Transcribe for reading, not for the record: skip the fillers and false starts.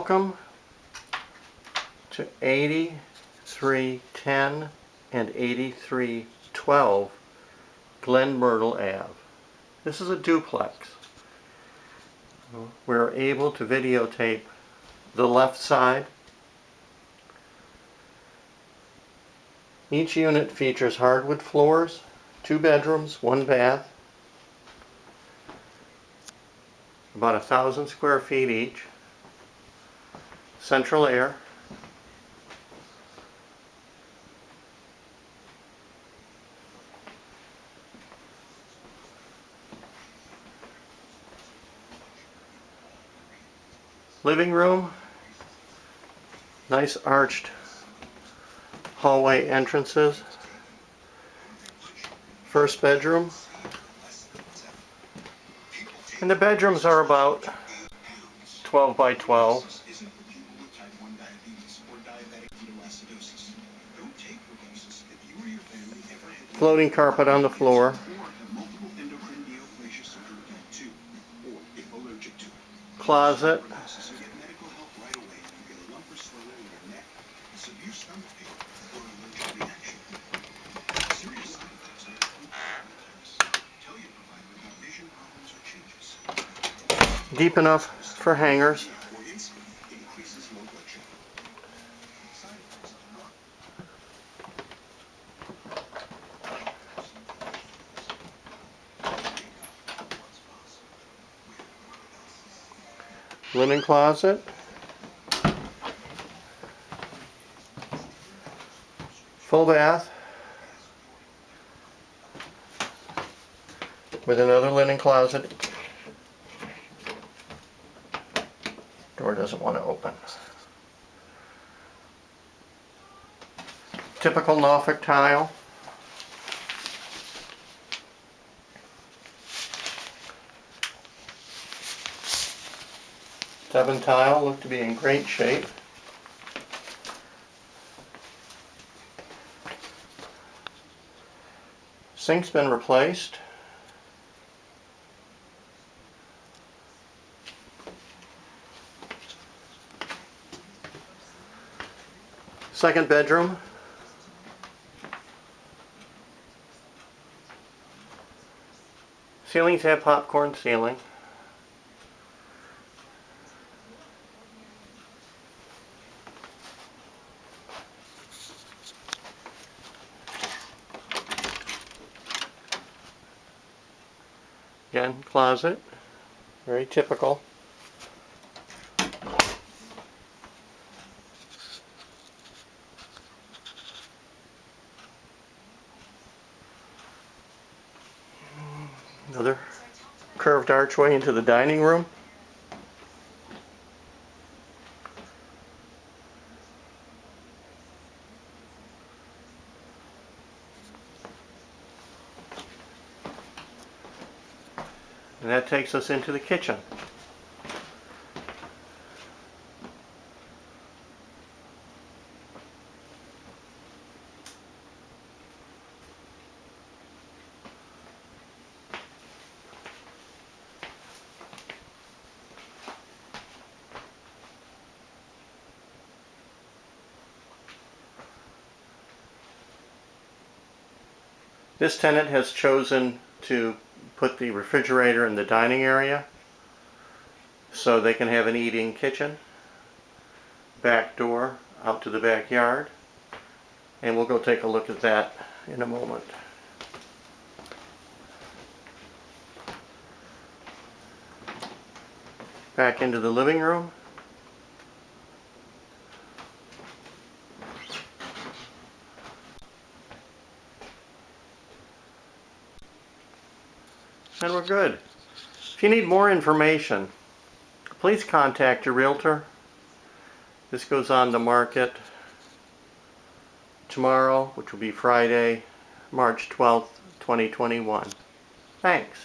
Welcome to 8310 and 8312 Glen, Myrtle Ave. This is a duplex. We're able to videotape the left side. Each unit features hardwood floors, 2 bedrooms, 1 bath, about 1,000 square feet each, central air, living room, nice arched hallway entrances, first bedroom, and the bedrooms are about 12 by 12. Floating carpet on the floor. Closet. Deep enough for hangers. Linen closet. Full bath with another linen closet. Door doesn't want to open. Typical Norfolk tile. Tub and tile look to be in great shape. Sink's been replaced. Second bedroom. Ceilings have popcorn ceiling. Again, closet, very typical. Another curved archway into the dining room. And that takes us into the kitchen. This tenant has chosen to put the refrigerator in the dining area so they can have an eating kitchen. Back door out to the backyard, and we'll go take a look at that in a moment. Back into the living room. And we're good. If you need more information, please contact your realtor. This goes on the market tomorrow, which will be Friday, March 12th, 2021. Thanks.